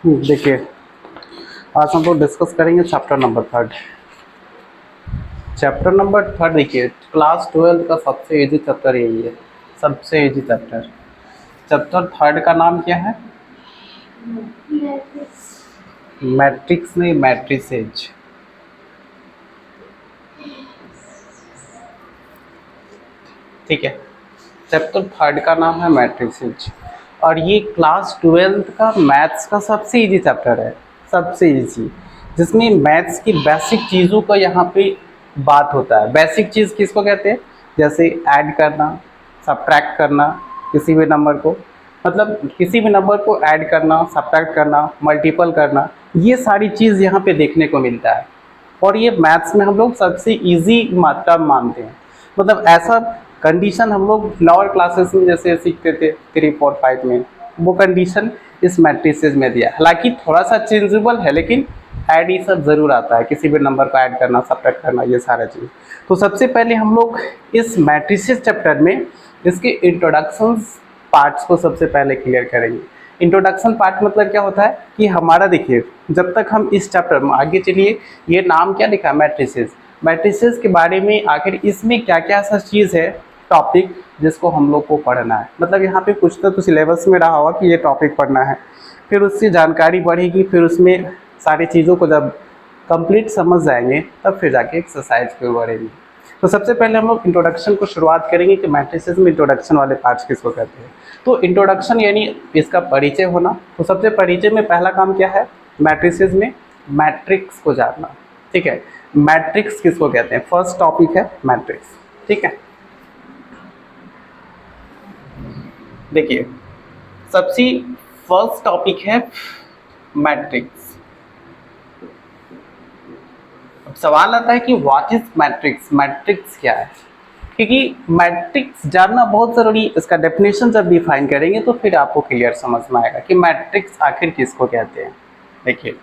देखिए, आज हम लोग डिस्कस करेंगे chapter number third. Chapter number third देखिए, क्लास 12 का सबसे इजी चैप्टर यही है, सबसे इजी चैप्टर। चैप्टर थर्ड का नाम क्या है? मैट्रिक्स नहीं, मैट्रिसेज। ठीक है, चैप्टर थर्ड का नाम है मैट्रिसेज, और ये क्लास 12 का मैथ्स का सबसे इजी चैप्टर है, सबसे इजी, जिसमें मैथ्स की बेसिक चीज़ों का यहाँ पे बात होता है। बेसिक चीज़ किसको कहते हैं? जैसे ऐड करना, सब्ट्रैक्ट करना किसी भी नंबर को, मतलब किसी भी नंबर को ऐड करना, सब्ट्रैक्ट करना, मल्टीपल करना, ये सारी चीज़ यहाँ पे देखने को मिलता है। और ये मैथ्स में हम लोग सबसे इजी टर्म मानते हैं। मतलब ऐसा कंडीशन हम लोग लोअर क्लासेस में जैसे सीखते थे 3, 4, 5 में, वो कंडीशन इस मैट्रिसेस में दिया। हालांकि थोड़ा सा चेंजेबल है, लेकिन ऐड ये सब ज़रूर आता है, किसी भी नंबर को ऐड करना, सब्ट्रैक्ट करना, ये सारा चीज़। तो सबसे पहले हम लोग इस मैट्रिसेस चैप्टर में इसके इंट्रोडक्शंस पार्ट्स को सबसे पहले क्लियर करेंगे। इंट्रोडक्शन पार्ट मतलब क्या होता है कि हमारा, देखिए, जब तक हम इस चैप्टर में आगे चलिए, ये नाम क्या लिखा है? मैट्रिसेस। मैट्रिसेस के बारे में आखिर इसमें क्या क्या ऐसा चीज़ है, टॉपिक, जिसको हम लोग को पढ़ना है। मतलब यहाँ पे कुछ तो सिलेबस में रहा होगा कि ये टॉपिक पढ़ना है, फिर उससे जानकारी बढ़ेगी, फिर उसमें सारी चीज़ों को जब कंप्लीट समझ जाएंगे तब फिर जाके एक्सरसाइज की ओर बढ़ेंगे। तो सबसे पहले हम लोग इंट्रोडक्शन को शुरुआत करेंगे कि मैट्रिसेस में इंट्रोडक्शन वाले पार्ट्स किसको कहते हैं। तो इंट्रोडक्शन यानी इसका परिचय होना। तो सबसे परिचय में पहला काम क्या है? मैट्रिसेस में मैट्रिक्स को जानना। ठीक है, मैट्रिक्स किसको कहते हैं? फर्स्ट टॉपिक है मैट्रिक्स। ठीक है, देखिए, सबसे फर्स्ट टॉपिक है मैट्रिक्स। अब सवाल आता है कि व्हाट इज मैट्रिक्स? मैट्रिक्स क्या है? क्योंकि मैट्रिक्स जानना बहुत ज़रूरी। इसका डेफिनेशन जब डिफाइन करेंगे तो फिर आपको क्लियर समझ में आएगा कि मैट्रिक्स आखिर किसको कहते हैं। देखिए,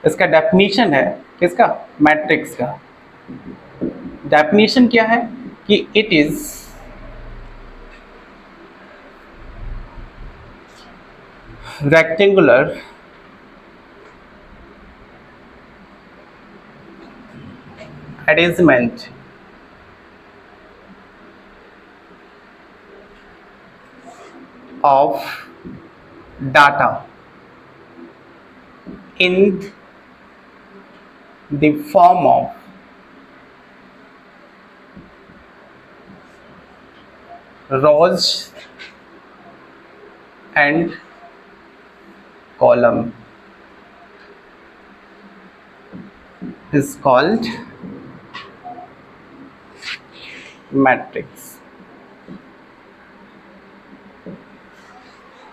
इसका डेफिनेशन है किसका? मैट्रिक्स का। डेफिनेशन क्या है कि it is rectangular arrangement of data in the form of rows and column is called matrix.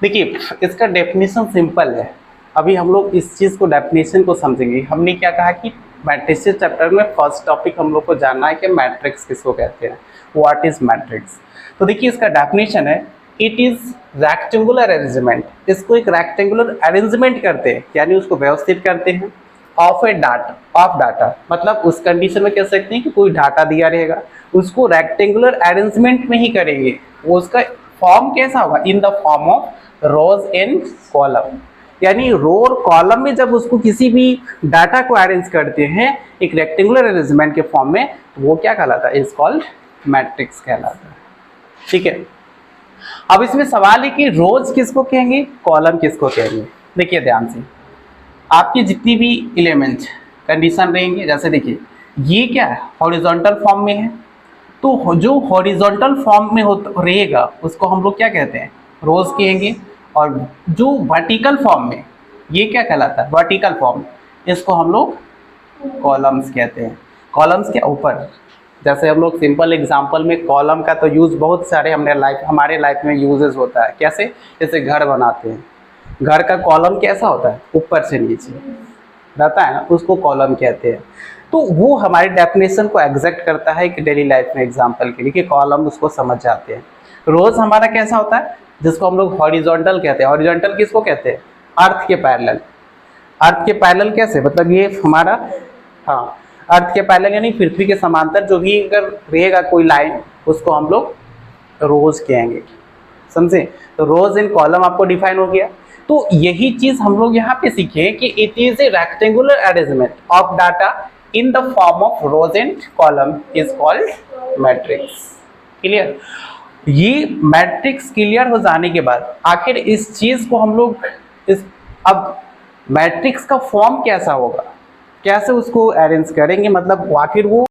देखिए, इसका डेफिनेशन सिंपल है। अभी हम लोग इस चीज़ को, डेफिनेशन को समझेंगे। हमने क्या कहा कि मैट्रिसेस चैप्टर में फर्स्ट टॉपिक हम लोग को जानना है कि मैट्रिक्स किसको कहते हैं, व्हाट इज मैट्रिक्स। तो देखिए, इसका डेफिनेशन है इट इज रेक्टेंगुलर अरेंजमेंट। इसको एक रेक्टेंगुलर अरेंजमेंट करते हैं, यानी उसको व्यवस्थित करते हैं, of A data, of data, मतलब उस कंडीशन में कह सकते हैं कि कोई डाटा दिया रहेगा, उसको रेक्टेंगुलर अरेंजमेंट में ही करेंगे। वो उसका फॉर्म कैसा होगा? In the form of rows and column. यानी रो और कॉलम में जब उसको किसी भी डाटा को अरेंज करते हैं एक रेक्टेंगुलर अरेंजमेंट के फॉर्म में, तो वो क्या कहलाता है? इज कॉल्ड मैट्रिक्स कहलाता है। ठीक है, अब इसमें सवाल है कि रोज किसको कहेंगे, कॉलम किसको कहेंगे। देखिए ध्यान से, आपकी जितनी भी एलिमेंट कंडीशन रहेंगे, जैसे देखिए ये क्या है? हॉरिजॉन्टल फॉर्म में है, तो जो हॉरिजॉन्टल फॉर्म में रहेगा उसको हम लोग क्या कहते हैं? रोज कहेंगे। और जो वर्टिकल फॉर्म में, ये क्या कहलाता है? वर्टिकल फॉर्म, इसको हम लोग कॉलम्स कहते हैं। कॉलम्स के ऊपर, जैसे हम लोग सिंपल एग्जांपल में कॉलम का तो यूज़ बहुत सारे हमारे लाइफ में यूजेस होता है। कैसे? जैसे घर बनाते हैं, घर का कॉलम कैसा होता है? ऊपर से नीचे रहता है ना, उसको कॉलम कहते हैं। तो वो हमारे डेफिनेशन को एग्जैक्ट करता है कि डेली लाइफ में एग्जांपल के लिए कि कॉलम उसको समझ जाते हैं। रोज हमारा कैसा होता है? जिसको हम लोग हॉरिजॉन्टल कहते हैं। हॉरिजॉन्टल किसको कहते हैं? अर्थ के पैरेलल। अर्थ के पैरेलल कैसे? मतलब ये हमारा, हाँ, अर्थ के पैरेलल यानी पृथ्वी के समांतर जो भी अगर रहेगा कोई लाइन, उसको हम लोग रोज कहेंगे। समझे? तो रोज इन कॉलम आपको डिफाइन हो गया। तो यही चीज हम लोग यहाँ पे सीखे कि it is a rectangular arrangement of data in the form of rows and column is called matrix. Clear? ये मैट्रिक्स क्लियर हो जाने के बाद आखिर इस चीज को हम लोग अब मैट्रिक्स का फॉर्म कैसा होगा, कैसे उसको अरेंज करेंगे, मतलब आखिर वो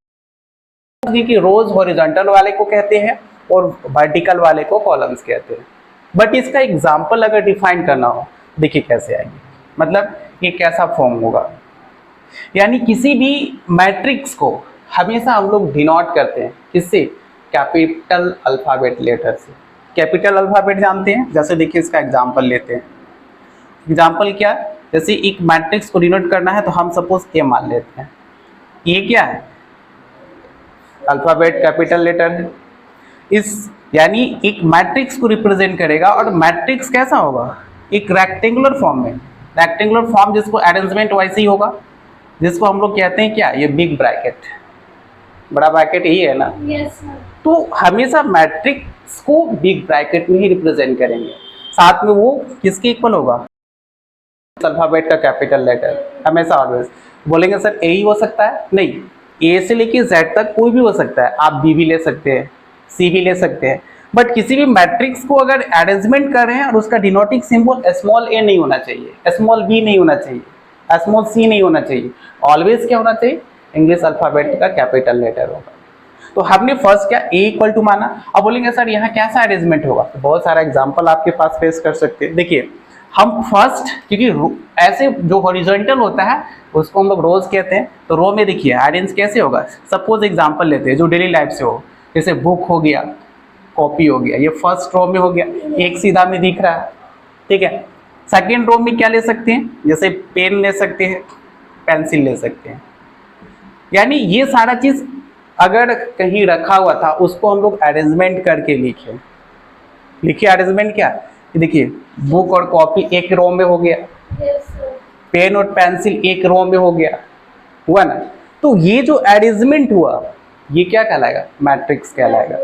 कि रोज हॉरिजॉन्टल वाले को कहते हैं और वर्टिकल वाले को कॉलम्स कहते हैं। बट इसका एग्जांपल अगर डिफाइन करना हो, देखिए कैसे आएगी, मतलब ये कैसा फॉर्म होगा। यानी किसी भी मैट्रिक्स को हमेशा हम लोग डिनोट करते हैं किससे? कैपिटल अल्फाबेट लेटर से। कैपिटल अल्फाबेट जानते हैं? जैसे देखिए इसका एग्जांपल लेते हैं। एग्जांपल क्या? जैसे एक मैट्रिक्स को डिनोट करना है तो हम सपोज ए मान लेते हैं। ये क्या है? अल्फाबेट कैपिटल लेटर है। इस यानी एक मैट्रिक्स को रिप्रेजेंट करेगा और मैट्रिक्स कैसा होगा? एक रेक्टेंगुलर फॉर्म में। रेक्टेंगुलर फॉर्म जिसको अरेंजमेंट वैसे ही होगा, जिसको हम लोग कहते हैं क्या? ये बिग ब्रैकेट, बड़ा ब्रैकेट यही है ना? Yes sir. तो हमेशा मैट्रिक्स को बिग ब्रैकेट में ही रिप्रेजेंट करेंगे, साथ में वो किसके इक्वल होगा? अल्फाबेट का कैपिटल लेटर हमेशा ऑलवेज। बोलेंगे सर ए ही हो सकता है? नहीं, ए से लेके जेड तक कोई भी हो सकता है। आप बी भी ले सकते हैं, सी भी ले सकते हैं। बट किसी भी मैट्रिक्स को अगर अरेंजमेंट कर रहे हैं और उसका डिनोटिंग सिंबल स्मॉल ए नहीं होना चाहिए, स्मॉल बी नहीं होना चाहिए, स्मॉल सी नहीं होना चाहिए, ऑलवेज क्या होना चाहिए? इंग्लिश अल्फाबेट का कैपिटल लेटर होगा। तो हमने फर्स्ट क्या ए इक्वल टू माना। अब बोलेंगे सर यहाँ कैसा अरेंजमेंट होगा? तो बहुत सारा एग्जाम्पल आपके पास फेस कर सकते हैं। देखिए हम फर्स्ट, क्योंकि ऐसे जो हॉरिजॉन्टल होता है उसको हम लोग रोज कहते हैं, तो रो में देखिए अरेंज कैसे होगा। सपोज एग्जांपल लेते हैं जो डेली लाइफ से हो, जैसे बुक हो गया, कॉपी हो गया, ये फर्स्ट रो में हो गया, एक सीधा में दिख रहा है, ठीक है। सेकेंड रो में क्या ले सकते हैं? जैसे पेन ले सकते हैं, पेंसिल ले सकते हैं। यानी ये सारा चीज अगर कहीं रखा हुआ था उसको हम लोग अरेंजमेंट करके लिखे अरेंजमेंट क्या? देखिए बुक और कॉपी एक रो में हो गया, यस सर। पेन और पेंसिल एक रो में हो गया, हुआ ना? तो ये जो अरेंजमेंट हुआ ये क्या कहलाएगा? मैट्रिक्स कहलाएगा,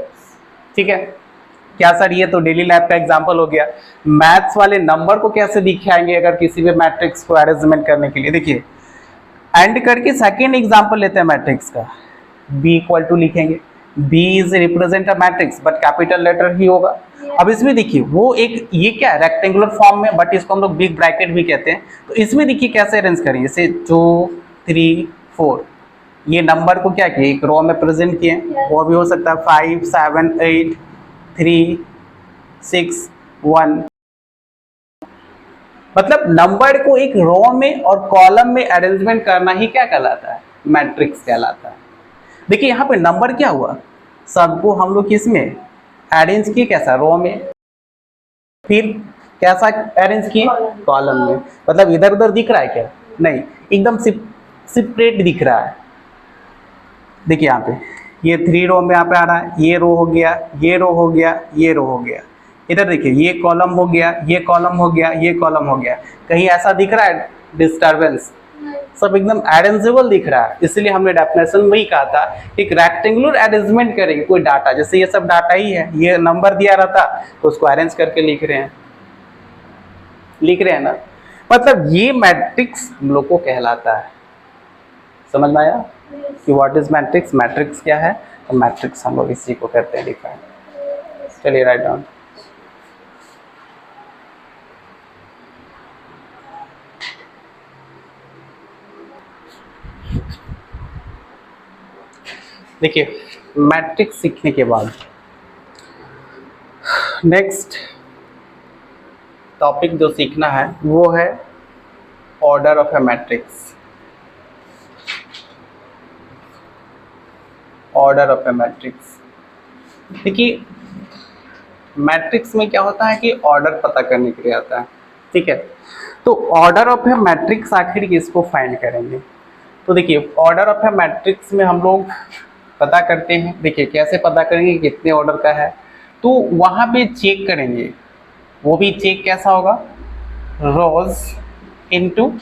ठीक है। क्या सर ये तो डेली लाइफ का एग्जांपल हो गया। मैथ्स वाले नंबर को कैसे दिखाएंगे अगर किसी भी मैट्रिक्स को अरेंजमेंट करने के लिए? देखिए एंड करके सेकेंड एग्जांपल लेते हैं मैट्रिक्स का, बी इक्वल टू लिखेंगे। B is represent a matrix but capital letter ही होगा। अब इसमें देखिए वो एक ये क्या है? रेक्टेंगुलर फॉर्म में, बट इसको हम लोग बिग ब्रैकेट भी कहते हैं। तो इसमें देखिए कैसे अरेंज करेंगे, जैसे 2 3 4, ये नंबर को क्या किए? एक रो में प्रेजेंट किए। वो भी हो सकता है 5 7 8 3 6 1, मतलब नंबर को एक रो में और कॉलम में अरेंजमेंट करना ही क्या कहलाता है? मैट्रिक्स कहलाता है। देखिए यहाँ पे नंबर क्या हुआ? सबको हम लोग किस में अरेंज किए? कैसा? रो में। फिर कैसा अरेंज किए? कॉलम में। मतलब इधर उधर दिख रहा है क्या? नहीं, एकदम सेपरेट दिख रहा है। देखिए यहाँ पे ये 3 रो में यहाँ पे आ रहा है, ये रो हो गया, ये रो हो गया, ये रो हो गया। इधर देखिए ये कॉलम हो गया, ये कॉलम हो गया, ये कॉलम हो गया। कहीं ऐसा दिख रहा है डिस्टर्बेंस? सब एकदम अरेंजेबल दिख रहा है। इसलिए हमने डेफिनेशन में ही कहा था एक रेक्टेंगुलर अरेंजमेंट करेंगे कोई डाटा, जैसे ये सब डाटा ही है, ये नंबर दिया रहता तो उसको अरेंज करके लिख रहे हैं ना। मतलब ये मैट्रिक्स हम लोग को कहलाता है। समझ में आया कि व्हाट इज मैट्रिक्स? मैट्रिक्स क्या है? तो मैट्रिक्स हम लोग इसी को कहते हैं डिफाइन। चलिए राइट डाउन। देखिए मैट्रिक्स सीखने के बाद नेक्स्ट टॉपिक जो सीखना है वो है order of A matrix. Order of A matrix, देखिए मैट्रिक्स में क्या होता है कि ऑर्डर पता करने के लिए आता है, ठीक है। तो ऑर्डर ऑफ ए मैट्रिक्स आखिर किसको फाइंड करेंगे? तो देखिए ऑर्डर ऑफ ए मैट्रिक्स में हम लोग पता करते हैं। देखिए कैसे पता करेंगे कितने ऑर्डर का है? तो वहाँ पे चेक करेंगे, वो भी चेक कैसा होगा? रोज इनटू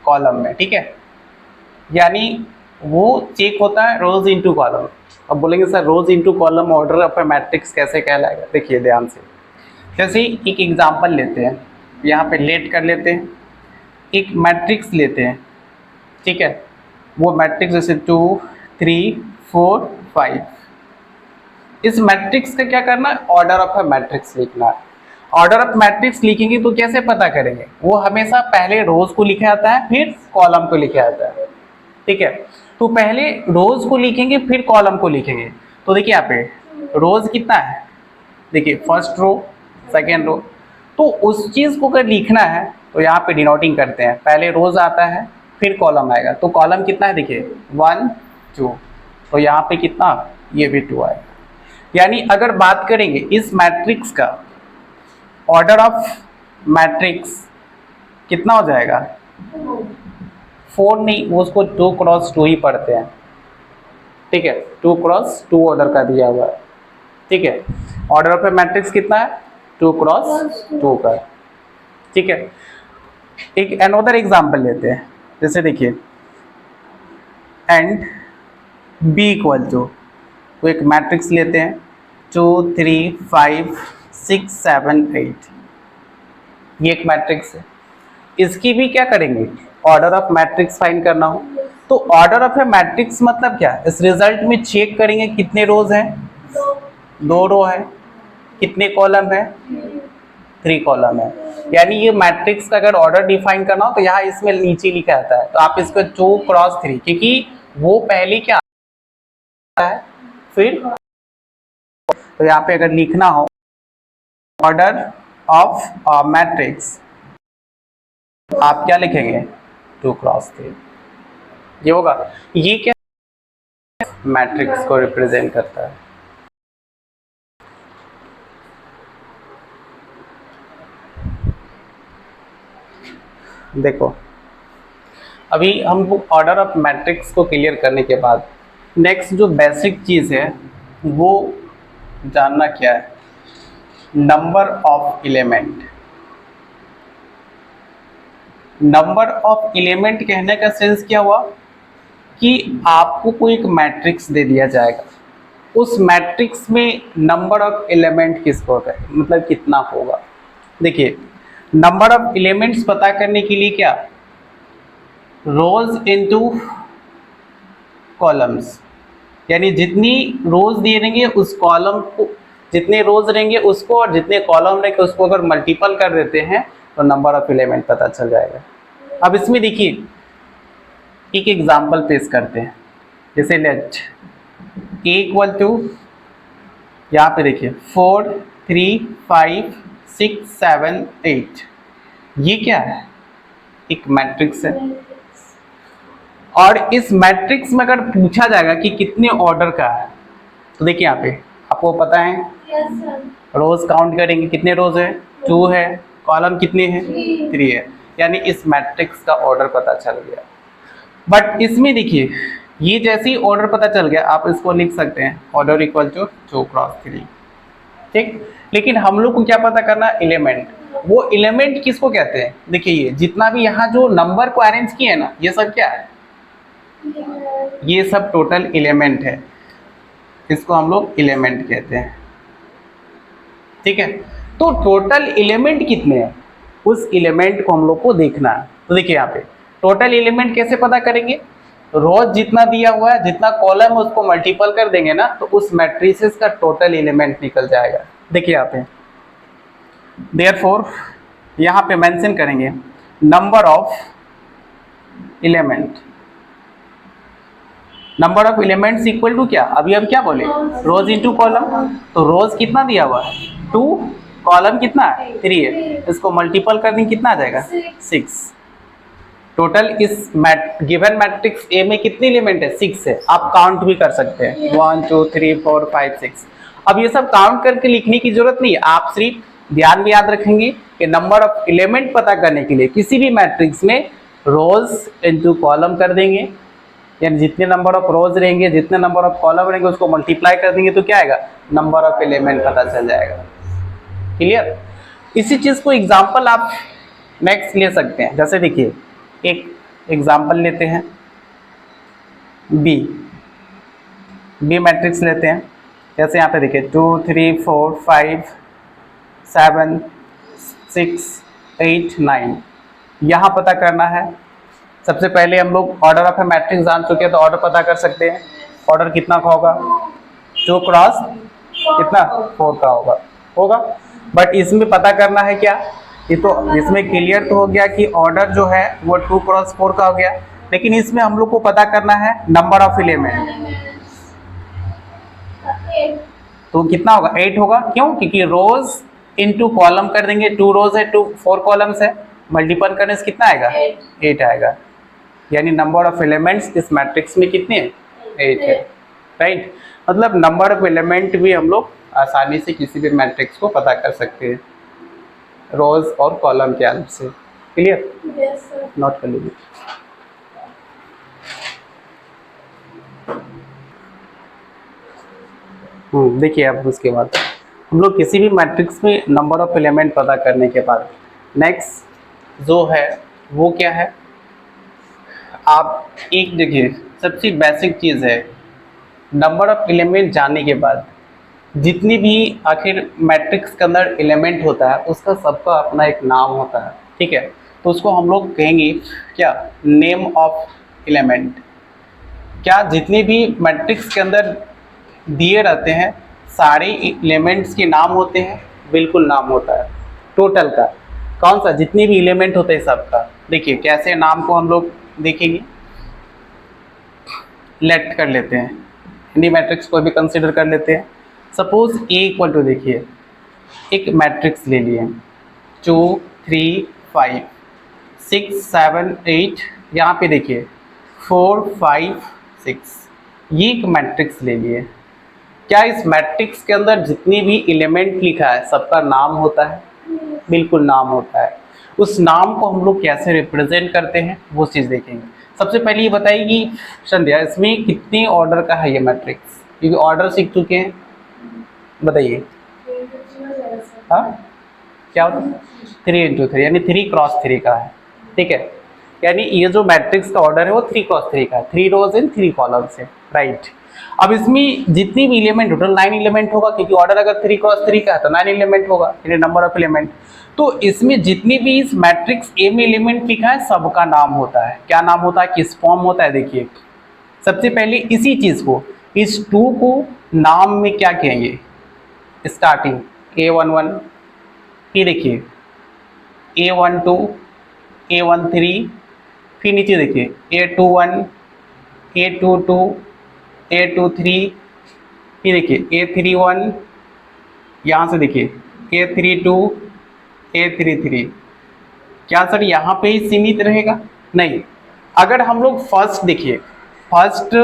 कॉलम में, ठीक है। यानी वो चेक होता है रोज इनटू कॉलम। अब बोलेंगे sir rose into column order of A matrix कैसे कहलाएगा? देखिए ध्यान से, जैसे एक एग्जांपल लेते हैं, यहाँ पे लेट कर लेते हैं, एक मैट्रिक्स लेते हैं, ठीक है। वो मैट्रिक्स जैसे 2 3 4 5, इस मैट्रिक्स का क्या करना है, ऑर्डर ऑफ अ मैट्रिक्स लिखना है। ऑर्डर ऑफ मैट्रिक्स लिखेंगे तो कैसे पता करेंगे, वो हमेशा पहले रोज को लिखा जाता है फिर कॉलम को लिखा जाता है, ठीक है। तो पहले रोज को लिखेंगे फिर कॉलम को लिखेंगे। तो देखिए यहाँ पे रोज कितना है, देखिए फर्स्ट रो सेकेंड रो। तो उस चीज को अगर लिखना है तो यहाँ पे डिनोटिंग करते हैं, पहले रोज आता है फिर कॉलम आएगा। तो कॉलम कितना है, देखिए 1 2, तो यहाँ पे कितना, ये भी 2 आएगा। यानी अगर बात करेंगे इस मैट्रिक्स का ऑर्डर ऑफ मैट्रिक्स कितना हो जाएगा, 4 नहीं, उसको 2 क्रॉस 2 ही पढ़ते हैं, ठीक है। 2 क्रॉस 2 ऑर्डर का दिया हुआ है, ठीक है। ऑर्डर ऑफ ए मैट्रिक्स कितना है, 2 क्रॉस 2 का, ठीक है। एक अनदर एग्जांपल लेते हैं, जैसे देखिए एंड बी इक्वल टू, तो एक मैट्रिक्स लेते हैं 2 3 5 6 7 8, ये एक मैट्रिक्स है। इसकी भी क्या करेंगे, ऑर्डर ऑफ मैट्रिक्स फाइंड करना हो तो ऑर्डर ऑफ ए मैट्रिक्स मतलब क्या, इस रिजल्ट में चेक करेंगे कितने रोज हैं, 2 रो है, कितने कॉलम है, 3 कॉलम है। यानी ये मैट्रिक्स का अगर ऑर्डर डिफाइन करना हो तो यहाँ इसमें नीचे लिखा जाता है, तो आप इसको 2 क्रॉस 3, क्योंकि वो पहले क्या है फिर, तो यहाँ पे अगर लिखना हो ऑर्डर ऑफ मैट्रिक्स, आप क्या लिखेंगे 2 क्रॉस 3, ये होगा। ये क्या मैट्रिक्स को रिप्रेजेंट करता है। देखो अभी हम ऑर्डर ऑफ मैट्रिक्स को क्लियर करने के बाद नेक्स्ट जो बेसिक चीज़ है वो जानना क्या है, number of element. Number of element कहने का सेंस क्या हुआ कि आपको कोई एक मैट्रिक्स दे दिया जाएगा, उस मैट्रिक्स में नंबर ऑफ एलिमेंट किसको होता है, मतलब कितना होगा। देखिए नंबर ऑफ एलिमेंट्स पता करने के लिए क्या, रोज इनटू कॉलम्स, यानी जितनी रोज दिए रहेंगे उस कॉलम को, जितने रोज रहेंगे उसको और जितने कॉलम रहेंगे उसको अगर मल्टीपल कर देते हैं तो नंबर ऑफ एलिमेंट पता चल जाएगा। अब इसमें देखिए एक एग्जांपल पेश करते हैं, जैसे लेट ए इक्वल टू, यहाँ पे देखिए 4 3 5 6 7 8, ये क्या है, एक मैट्रिक्स है। और इस मैट्रिक्स में अगर पूछा जाएगा कि कितने ऑर्डर का है, तो देखिए यहाँ पे आपको पता है रोज काउंट करेंगे, कितने रोज है, 2 है, कॉलम कितने हैं, 3 है, यानी इस मैट्रिक्स का ऑर्डर पता चल गया। बट इसमें देखिए ये जैसे ही ऑर्डर पता चल गया आप इसको लिख सकते हैं ऑर्डर इक्वल टू 2 क्रॉस 3, ठीक। लेकिन हम लोग को क्या पता करना, एलिमेंट। वो एलिमेंट किसको कहते हैं, देखिए ये जितना भी यहाँ जो नंबर को अरेंज किए हैं ना, ये सब क्या है, ये सब टोटल एलिमेंट है, इसको हम लोग एलिमेंट कहते हैं, ठीक है। तो टोटल एलिमेंट कितने हैं, उस एलिमेंट को हम लोग को देखना है। तो देखिए यहाँ पे टोटल एलिमेंट कैसे पता करेंगे, रोज जितना दिया हुआ है, जितना कॉलम है उसको मल्टीपल कर देंगे ना, तो उस मैट्रिसेस का टोटल एलिमेंट निकल जाएगा। देखिए यहाँ पे देयरफॉर यहाँ पे मेंशन करेंगे number of element, number of elements equal to क्या, अभी हम क्या बोले, रोज इनटू कॉलम। तो रोज कितना दिया हुआ है 2, कॉलम कितना है 3 है, इसको मल्टीपल कर देंगे कितना आ जाएगा 6। टोटल इस गिवन मैट्रिक्स ए में कितने एलिमेंट है, 6 है। आप काउंट भी कर सकते हैं 1 2 3 4 5 6। अब ये सब काउंट करके लिखने की जरूरत नहीं है, आप सिर्फ ध्यान में याद रखेंगे कि नंबर ऑफ एलिमेंट पता करने के लिए किसी भी मैट्रिक्स में रोज इनटू कॉलम कर देंगे, यानी जितने नंबर ऑफ रोज रहेंगे, जितने नंबर ऑफ कॉलम रहेंगे उसको मल्टीप्लाई कर देंगे तो क्या आएगा, नंबर ऑफ एलिमेंट पता चल जाएगा। क्लियर। इसी चीज को एग्जांपल आप नेक्स्ट ले सकते हैं, जैसे देखिए एक एग्जांपल लेते हैं बी मैट्रिक्स लेते हैं, जैसे यहाँ पे देखिए 2 3 4 5 7 6 8 9 यहाँ पता करना है। सबसे पहले हम लोग ऑर्डर ऑफ ए मैट्रिक्स जान चुके हैं, तो ऑर्डर पता कर सकते हैं। ऑर्डर कितना का होगा? 2 क्रॉस कितना 4 का होगा। बट इसमें पता करना है क्या, ये तो इसमें क्लियर तो हो गया कि ऑर्डर जो है वो 2 क्रॉस 4 का हो गया, लेकिन इसमें हम लोग को पता करना है नंबर ऑफ एलिमेंट। तो कितना होगा? 8 होगा। क्यों? क्योंकि रोज इनटू कॉलम कर देंगे, 2 रोज है 4 कॉलम्स है, मल्टीपल करने से कितना आएगा? 8 आएगा। यानी नंबर ऑफ एलिमेंट्स इस मैट्रिक्स में कितने हैं? 8 है। राइट, मतलब नंबर ऑफ एलिमेंट भी हम लोग आसानी से किसी भी मैट्रिक्स को पता कर सकते हैं रोज और कॉलम के हेल्प से। क्लियर? Yes sir. नोट कर लीजिए। देखिए अब उसके बाद हम लोग किसी भी मैट्रिक्स में नंबर ऑफ एलिमेंट पता करने के बाद नेक्स्ट जो है वो क्या है, आप एक देखिए सबसे बेसिक चीज़ है, नंबर ऑफ एलिमेंट जानने के बाद जितनी भी आखिर मैट्रिक्स के अंदर एलिमेंट होता है उसका सबका अपना एक नाम होता है। ठीक है, तो उसको हम लोग कहेंगे क्या? Name of element. क्या जितने भी मैट्रिक्स के अंदर दिए रहते हैं सारे एलिमेंट्स के नाम होते हैं? बिल्कुल नाम होता है टोटल का। कौन सा? जितने भी एलिमेंट होते हैं सबका। देखिए कैसे नाम को हम लोग देखेंगे, लेट कर लेते हैं, एनी मैट्रिक्स को भी कंसिडर कर लेते हैं। सपोज ए इक्वल टू, देखिए एक मैट्रिक्स ले लिए 2 3 5 6 7 8, यहाँ पे देखिए 4 5 6, ये एक मैट्रिक्स ले लिए। क्या इस मैट्रिक्स के अंदर जितनी भी एलिमेंट लिखा है सबका नाम होता है? बिल्कुल नाम होता है। उस नाम को हम लोग कैसे रिप्रेजेंट करते हैं वो चीज़ देखेंगे। सबसे पहले ये बताइए कि संध्या इसमें कितने ऑर्डर का है ये मैट्रिक्स, क्योंकि ऑर्डर सीख चुके हैं, बताइए। हाँ क्या होता है? 3 इंटू 3 यानी 3 क्रॉस 3 का है। ठीक है, यानी ये जो मैट्रिक्स का ऑर्डर है वो 3 क्रॉस 3 का है, 3 रोज इन 3 कॉलम्स है। राइट, अब इसमें जितनी भी एलिमेंट टोटल 9 एलिमेंट होगा, क्योंकि ऑर्डर अगर 3 क्रॉस 3 का है तो 9 एलिमेंट होगा, यानी नंबर ऑफ एलिमेंट। तो इसमें जितनी भी इस मैट्रिक्स ए में एलिमेंट लिखा है सबका नाम होता है। क्या नाम होता है? किस फॉर्म होता है? देखिए सबसे पहले इसी चीज़ को, इस 2 को नाम में क्या कहेंगे? स्टार्टिंग A11, फिर देखिए A12 A13, फिर नीचे देखिए A21 A22 A23, फिर देखिए A31, यहाँ से देखिए A32 A33। क्या सर यहाँ पे ही सीमित रहेगा? नहीं, अगर हम लोग फर्स्ट देखिए, फर्स्ट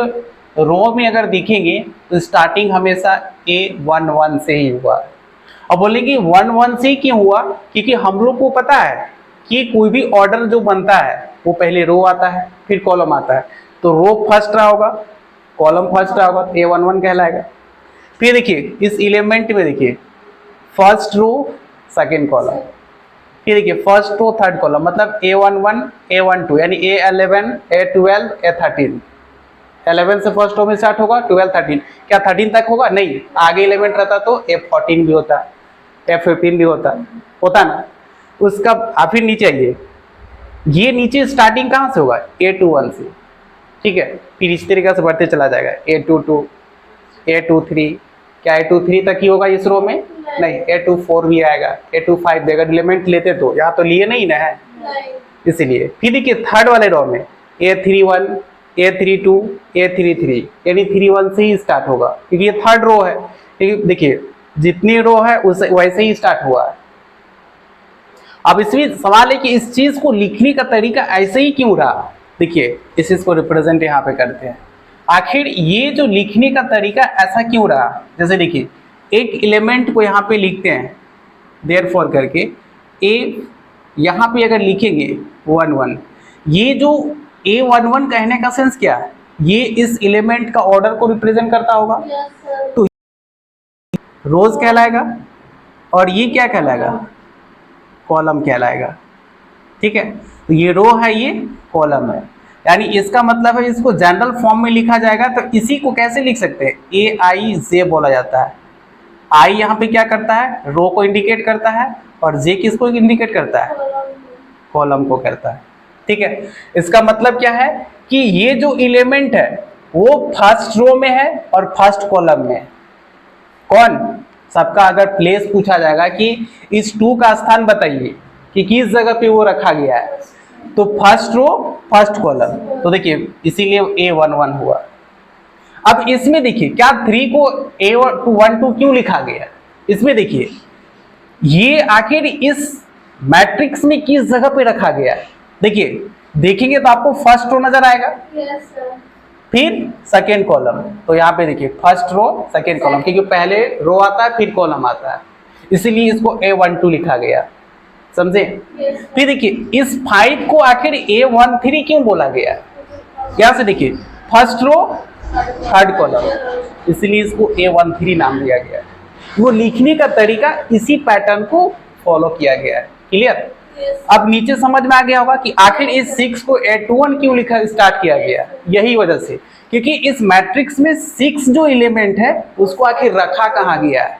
रो में अगर देखेंगे तो स्टार्टिंग हमेशा A11 से ही हुआ। अब बोलेंगे 1 1 से क्यों हुआ? क्योंकि हम लोग को पता है कि कोई भी ऑर्डर जो बनता है वो पहले रो आता है फिर कॉलम आता है, तो रो फर्स्ट रहा होगा, कॉलम फर्स्ट रहा होगा, तो A11 कहलाएगा। फिर देखिए इस एलिमेंट में देखिए फर्स्ट रो सेकेंड कॉलम, फिर देखिए फर्स्ट रो थर्ड कॉलम, मतलब A11 A12 यानी A11 A12 A13। 11 से फर्स्ट रो में स्टार्ट होगा, 12 13। क्या 13 तक होगा? नहीं, आगे एलिमेंट रहता तो F14 भी होता, F15 भी होता ना। उसका फिर नीचे आइए, ये नीचे स्टार्टिंग कहाँ से होगा? A21 से। ठीक है, फिर इस तरीके से बढ़ते चला जाएगा A22 A23। क्या A23 तक ही होगा इस रो में? नहीं, A24 भी आएगा, A25 देगा। एलिमेंट लेते तो यहाँ तो लिए नहीं ना है, इसीलिए। फिर देखिए थर्ड वाले रो में A31 A32 A33, यानी 31 से ही स्टार्ट होगा, क्योंकि ये थर्ड रो है। देखिए जितनी रो है उस वैसे ही स्टार्ट हुआ है। अब इसमें सवाल है कि इस चीज को लिखने का तरीका ऐसे ही क्यों रहा? देखिए इस चीज को रिप्रेजेंट यहाँ पे करते हैं, आखिर ये जो लिखने का तरीका ऐसा क्यों रहा? जैसे देखिए एक एलिमेंट को यहाँ पे लिखते हैं देयरफॉर करके, ए यहाँ पे अगर लिखेंगे 1 1, ये जो A11 कहने का सेंस क्या है? ये इस एलिमेंट का ऑर्डर को रिप्रेजेंट करता होगा, तो रोज कहलाएगा, और ये क्या कहलाएगा? कॉलम कहलाएगा। ठीक है, तो ये रो है ये कॉलम है, यानी इसका मतलब है इसको जनरल फॉर्म में लिखा जाएगा। तो इसी को कैसे लिख सकते हैं? AIJ बोला जाता है, आई यहाँ पे क्या करता है, रो को इंडिकेट करता है, और जे किसको इंडिकेट करता है, कॉलम को करता है। ठीक है, इसका मतलब क्या है कि ये जो एलिमेंट है वो फर्स्ट रो में है और फर्स्ट कॉलम में है। कौन, सबका अगर प्लेस पूछा जाएगा कि इस 2 का स्थान बताइए कि किस जगह पे वो रखा गया है, तो फर्स्ट रो फर्स्ट कॉलम, तो देखिए इसीलिए A11 हुआ। अब इसमें देखिए क्या 3 को A12 क्यों लिखा गया, इसमें देखिए ये आखिर इस मैट्रिक्स में किस जगह पे रखा गया है। देखिए देखेंगे तो आपको फर्स्ट रो नजर आएगा, फिर सेकेंड कॉलम, तो यहाँ पे देखिए फर्स्ट रो सेकेंड कॉलम, क्योंकि पहले रो आता है फिर कॉलम आता है, इसीलिए इसको A12 लिखा गया, समझे। फिर देखिए इस 5 को आखिर A13 क्यों बोला गया, यहाँ से देखिए फर्स्ट रो थर्ड कॉलम, इसलिए इसको A13 नाम दिया गया है। वो लिखने का तरीका इसी पैटर्न को फॉलो किया गया है। क्लियर, अब नीचे समझ में आ गया होगा कि आखिर इस 6 को A21 क्यों लिखा स्टार्ट किया गया, यही वजह से, क्योंकि इस मैट्रिक्स में 6 जो एलिमेंट है उसको आखिर रखा कहाँ गया है,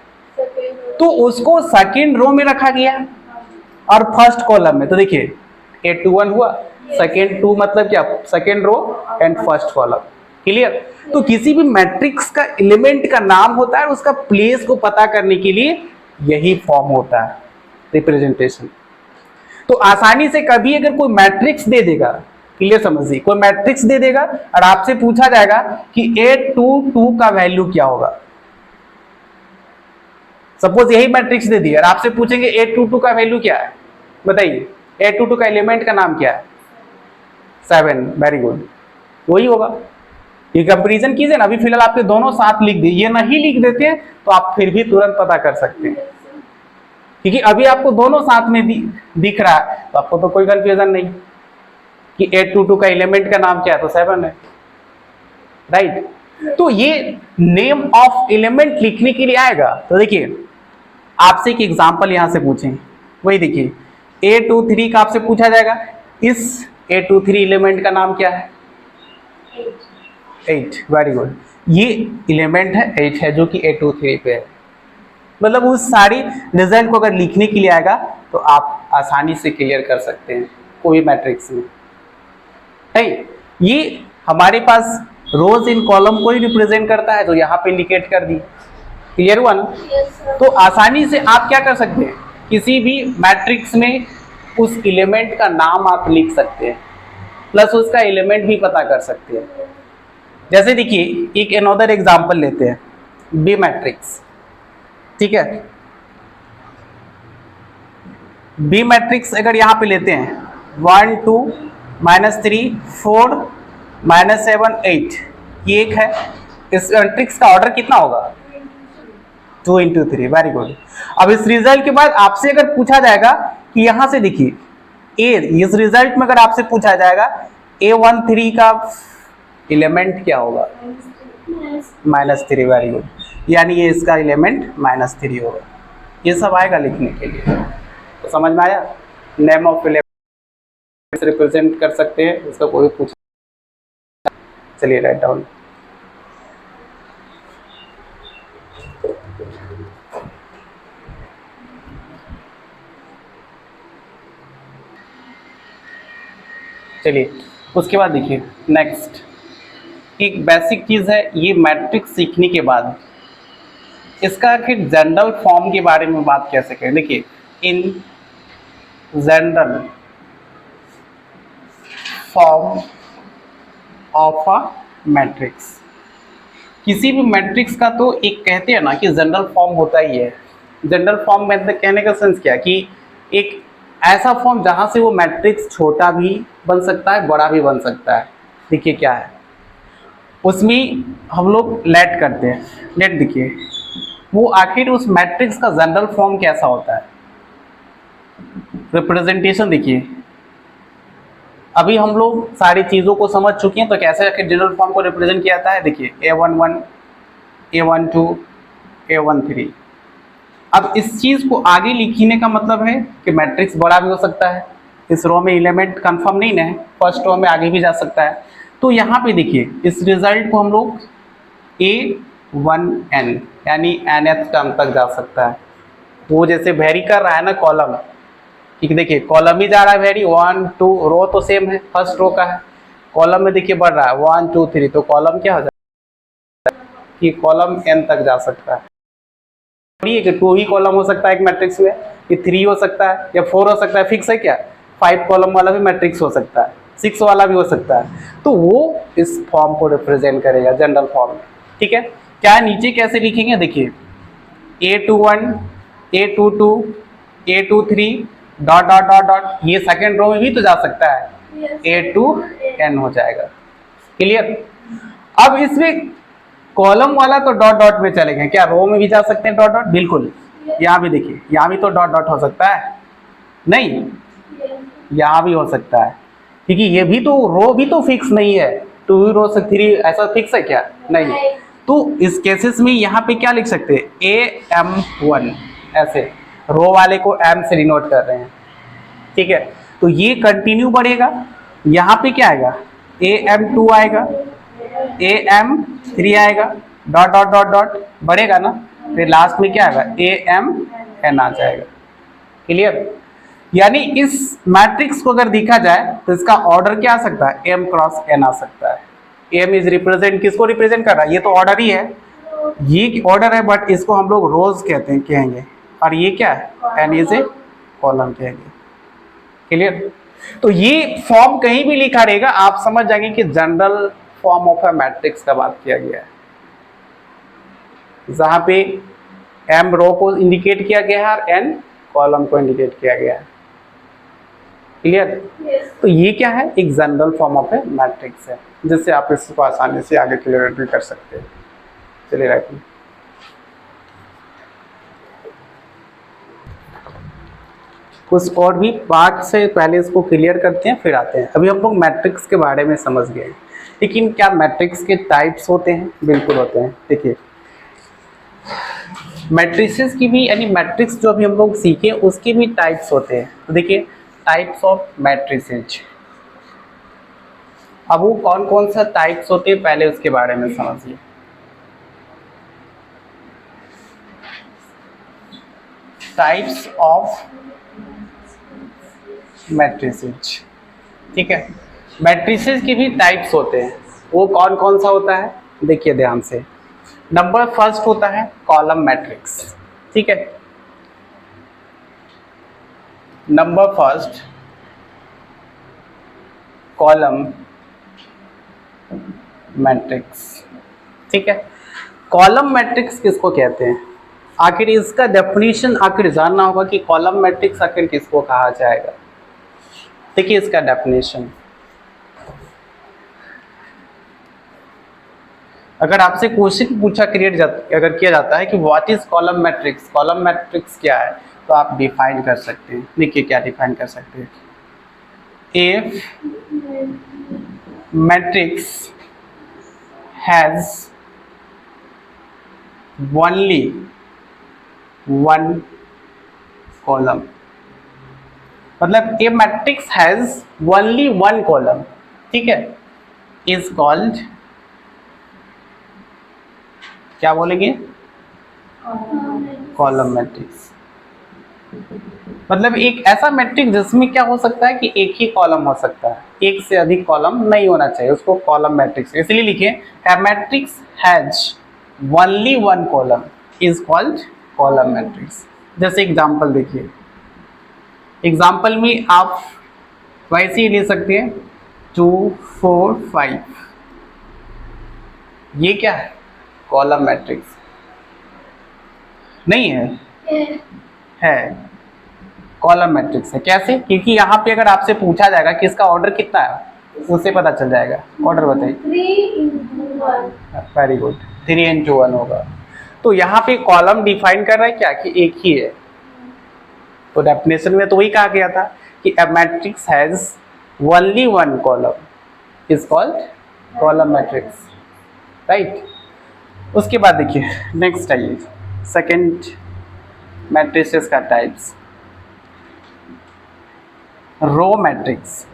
तो उसको सेकेंड रो में रखा गया और फर्स्ट कॉलम में। तो देखिए A21 हुआ, सेकेंड 2 मतलब क्या, second row and first column. Clear, तो किसी भी मैट्रिक्स का एलिमेंट का नाम होता है, उसका प्लेस को पता करने के लिए यही फॉर्म होता है, रिप्रेजेंटेशन। तो आसानी से कभी अगर कोई मैट्रिक्स दे देगा, क्लियर समझिए, कोई मैट्रिक्स दे देगा और आपसे पूछा जाएगा कि A22 का वैल्यू क्या होगा, सपोज यही मैट्रिक्स दे दिया और आपसे पूछेंगे A22 का वैल्यू क्या है, बताइए A22 का एलिमेंट का नाम क्या है, 7, वेरी गुड, वही होगा। ये कंपेरिजन कीजिए ना, अभी फिलहाल आपके दोनों साथ लिख दिए, ये नहीं लिख देते तो आप फिर भी तुरंत पता कर सकते हैं, क्योंकि अभी आपको दोनों साथ में दिख रहा है, तो आपको तो कोई कंफ्यूजन नहीं कि A22 का एलिमेंट का नाम क्या है, तो 7 है, राइट। तो ये नेम ऑफ एलिमेंट लिखने के लिए आएगा। तो देखिए आपसे एक एग्जांपल यहां से पूछें, वही देखिए A23 का आपसे पूछा जाएगा, इस A23 एलिमेंट का नाम क्या है, 8, वेरी गुड, ये एलिमेंट है 8 है जो कि A23 पे है। मतलब उस सारी रिजल्ट को अगर लिखने के लिए आएगा तो आप आसानी से क्लियर कर सकते हैं कोई मैट्रिक्स में, है। ये हमारे पास रोज इन कॉलम को ही रिप्रेजेंट करता है, तो यहाँ पे इंडिकेट कर दी, क्लियर हुआ ना। तो आसानी से आप क्या कर सकते हैं, किसी भी मैट्रिक्स में उस एलिमेंट का नाम आप लिख सकते हैं, प्लस उसका एलिमेंट भी पता कर सकते हैं। जैसे देखिए एक अनदर एग्जांपल लेते हैं, बी मैट्रिक्स, ठीक है। बी मैट्रिक्स अगर यहाँ पे लेते हैं 1 2 -3 4 -7 8, ये एक है, इस मैट्रिक्स का ऑर्डर कितना होगा, 2 × 3, वेरी गुड। अब इस रिजल्ट के बाद आपसे अगर पूछा जाएगा कि यहाँ से देखिए इस रिजल्ट में अगर आपसे पूछा जाएगा A13 का एलिमेंट क्या होगा, -3, वेरी गुड, यानी ये इसका एलिमेंट -3 होगा। ये सब आएगा लिखने के लिए, तो समझ में आया। नेम ऑफ एलिमेंट रिप्रेजेंट कर सकते हैं, इसका कोई पूछ, चलिए राइट डाउन। चलिए उसके बाद देखिए नेक्स्ट एक बेसिक चीज़ है, ये मैट्रिक्स सीखने के बाद इसका आखिर जनरल फॉर्म के बारे में बात कैसे करें। देखिए in general form of a matrix, किसी भी मैट्रिक्स का तो एक कहते हैं ना कि जनरल फॉर्म होता ही है। जनरल फॉर्म में कहने का सेंस क्या कि एक ऐसा फॉर्म जहाँ से वो मैट्रिक्स छोटा भी बन सकता है, बड़ा भी बन सकता है। देखिए क्या है उसमें हम लोग लेट करते हैं, लेट देखिए वो आखिर उस मैट्रिक्स का जनरल फॉर्म कैसा होता है, रिप्रेजेंटेशन। देखिए अभी हम लोग सारी चीज़ों को समझ चुके हैं, तो कैसे आखिर जनरल फॉर्म को रिप्रेजेंट किया जाता है। देखिए A11 A12 A13। अब इस चीज़ को आगे लिखने का मतलब है कि मैट्रिक्स बड़ा भी हो सकता है, इस रो में एलिमेंट कंफर्म नहीं है, फर्स्ट रो में आगे भी जा सकता है। तो यहाँ पे देखिए इस रिजल्ट को हम लोग 1n, यानी nth टर्म तक जा सकता है। वो जैसे वेरी कर रहा है ना कॉलम, ठीक, देखिए कॉलम ही जा रहा है वेरी, 1 2, रो तो सेम है, फर्स्ट रो का है, कॉलम में देखिए बढ़ रहा है 1 2 3, तो कॉलम क्या हो जाएगा कि कॉलम n तक जा सकता है। थोड़ी कि 2 ही कॉलम हो सकता है एक मैट्रिक्स में, कि 3 हो सकता है या 4 हो सकता है, फिक्स है क्या? 5 कॉलम वाला भी मैट्रिक्स हो सकता है, 6 वाला भी हो सकता है, तो वो इस फॉर्म को रिप्रेजेंट करेगा जनरल फॉर्म में। ठीक है, क्या नीचे कैसे लिखेंगे, देखिए A21 A22 A23 dot dot dot dot, ये सेकेंड रो में भी तो जा सकता है, A2n हो जाएगा। क्लियर? अब इसमें कॉलम वाला तो डॉट डॉट में चलेंगे, क्या रो में भी जा सकते हैं डॉट डॉट? बिल्कुल, यहाँ भी देखिए, यहाँ भी तो डॉट डॉट हो सकता है, नहीं यहाँ भी हो सकता है, क्योंकि ये भी तो रो भी तो फिक्स नहीं है, 2 रो से 3 ऐसा फिक्स है क्या? नहीं। तो इस केसेस में यहाँ पे क्या लिख सकते हैं, AM1, ऐसे रो वाले को m से डिनोट कर रहे हैं। ठीक है, तो ये कंटिन्यू बढ़ेगा, यहाँ पे क्या आएगा, AM2 आएगा, AM3 आएगा, डॉट डॉट डॉट डॉट बढ़ेगा ना, फिर लास्ट में क्या आएगा, AMn आ जाएगा। क्लियर? यानी इस मैट्रिक्स को अगर देखा जाए तो इसका ऑर्डर क्या आ सकता है, m क्रॉस n आ सकता है। m इज रिप्रेजेंट, किसको रिप्रेजेंट कर रहा है, ये तो ऑर्डर ही है, ये ऑर्डर है, बट इसको हम लोग रोज कहते हैं, कहेंगे, और ये क्या है, n इज ए कॉलम कहेंगे। क्लियर? तो ये फॉर्म कहीं भी लिखा रहेगा, आप समझ जाएंगे कि general form of a matrix का बात किया गया है, जहां पे m रो को इंडिकेट किया गया है और n कॉलम को इंडिकेट किया गया है। क्लियर? तो ये क्या है, एक general form of A matrix है, जिससे आप इसको आसानी से आगे क्लियर भी कर सकते हैं। चलिए राइट, कुछ और भी पार्ट से पहले इसको क्लियर करते हैं, फिर आते हैं। अभी हम लोग मैट्रिक्स के बारे में समझ गए, लेकिन क्या मैट्रिक्स के टाइप्स होते हैं? बिल्कुल होते हैं। देखिए मैट्रिसेस की भी, यानी मैट्रिक्स जो अभी हम लोग सीखे उसके भी टाइप्स होते हैं। तो देखिए टाइप्स ऑफ मैट्रिसेज, अब वो कौन कौन सा टाइप्स होते हैं पहले उसके बारे में समझिए। टाइप्स ऑफ मैट्रिसेज, ठीक है, मैट्रिसेज के भी टाइप्स होते हैं, वो कौन कौन सा होता है देखिए ध्यान से। नंबर फर्स्ट होता है कॉलम मैट्रिक्स, ठीक है, नंबर फर्स्ट कॉलम मैट्रिक्स, ठीक है। कॉलम मैट्रिक्स किसको कहते हैं, आखिर इसका डेफिनेशन आखिर जानना होगा कि कॉलम मैट्रिक्स आखिर किसको कहा जाएगा। देखिए इसका डेफिनेशन, अगर आपसे क्वेश्चन पूछा अगर किया जाता है कि what is column matrix, column matrix क्या है, तो आप डिफाइन कर सकते हैं। देखिए क्या डिफाइन कर सकते हैं, if matrix has only one column, मतलब a matrix has only one column, ठीक है, इज कॉल्ड, क्या बोलेंगे, कॉलम मैट्रिक्स। मतलब एक ऐसा मैट्रिक्स जिसमें क्या हो सकता है कि एक ही कॉलम हो सकता है, एक से अधिक कॉलम नहीं होना चाहिए, उसको कॉलम मैट्रिक्स। इसलिए लिखे a matrix has only one column is called column matrix. जैसे एग्जांपल देखिए, एग्जांपल में आप वैसे ही ले सकते हैं 2 4 5, ये क्या है, कॉलम मैट्रिक्स नहीं है कॉलम मैट्रिक्स है। कैसे? क्योंकि यहाँ पे अगर आपसे पूछा जाएगा कि इसका ऑर्डर कितना है, उससे पता चल जाएगा। ऑर्डर बताइए। 3 वेरी गुड, 3 × 1 होगा। तो यहाँ पे कॉलम डिफाइन कर रहा है क्या, कि एक ही है। तो डेफिनेशन में तो वही कहा गया था कि a matrix has only one column is called column matrix, right. उसके बाद देखिए नेक्स्ट आइए, सेकेंड मैट्रिसेस का types, row matrix.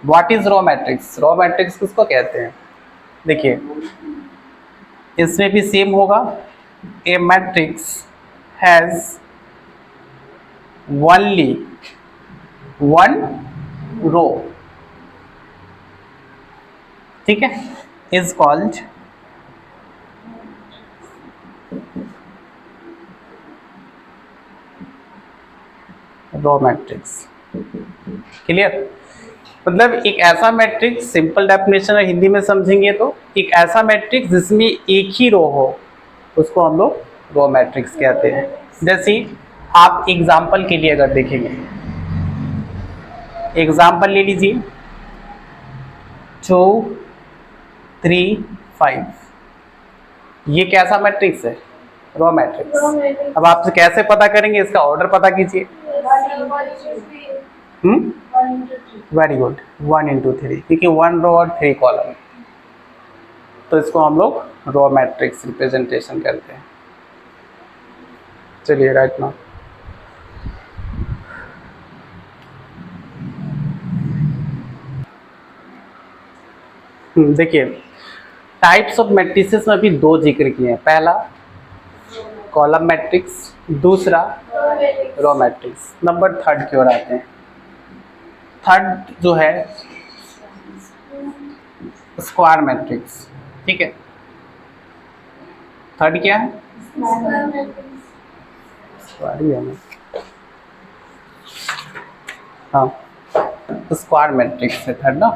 What is row matrix, row matrix किसको कहते हैं, देखिए इसमें भी सेम होगा, a matrix has only one row, ठीक है, is called row matrix. Clear? मतलब एक ऐसा मैट्रिक्स, सिंपल डेफिनेशन है हिंदी में समझेंगे तो एक ऐसा मैट्रिक्स जिसमें एक ही रो हो उसको हम लोग रो मैट्रिक्स कहते हैं। जैसे आप एग्जाम्पल के लिए अगर देखेंगे, एग्जाम्पल ले लीजिए 2 3 5, ये कैसा मैट्रिक्स है? Row matrix. अब आप कैसे पता करेंगे? इसका ऑर्डर पता कीजिए। वेरी गुड, 1 into 3, क्योंकि 1 रो और 3 कॉलम, तो इसको हम लोग रो मैट्रिक्स रिप्रेजेंटेशन करते हैं। चलिए राइट नाउ देखिए टाइप्स ऑफ मैट्रिसेस में भी दो जिक्र किए हैं, पहला कॉलम मैट्रिक्स, दूसरा रो मैट्रिक्स। नंबर थर्ड की ओर आते हैं। थर्ड जो है स्क्वायर मैट्रिक्स, ठीक है। थर्ड क्या है? स्क्वायर ही है ना, हाँ, स्क्वायर मैट्रिक्स है थर्ड ना,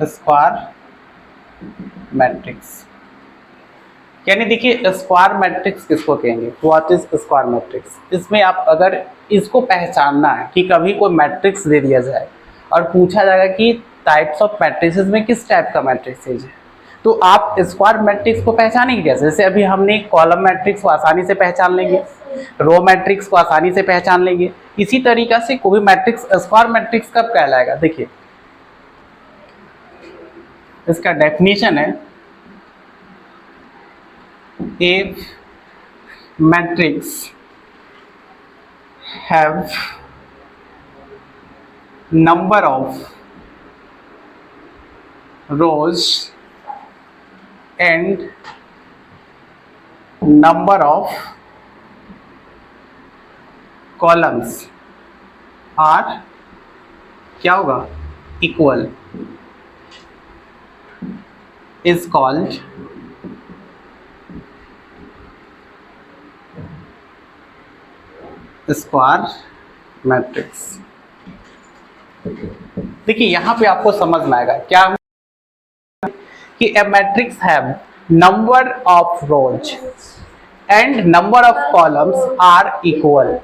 स्क्वायर मैट्रिक्स। यानी देखिए स्क्वायर मैट्रिक्स किसको कहेंगे? What is square matrix? इसमें आप अगर इसको पहचानना है कि कभी कोई मैट्रिक्स दे दिया जाए और पूछा जाएगा कि टाइप्स ऑफ मैट्रिसेस में किस टाइप का मैट्रिक्स है, तो आप स्क्वायर मैट्रिक्स को पहचानेंगे कैसे? जैसे अभी हमने कॉलम मैट्रिक्स को आसानी से पहचान लेंगे, रो मैट्रिक्स को आसानी से पहचान लेंगे, इसी तरीका से कोई भी मैट्रिक्स स्क्वायर मैट्रिक्स कब कहलाएगा? देखिए इसका डेफिनेशन है, if matrix have number of rows and number of columns are क्या होगा? Equal, is called square matrix. देखिए यहां पे आपको समझ में आएगा क्या कि a matrix have number of rows and number of columns are equal.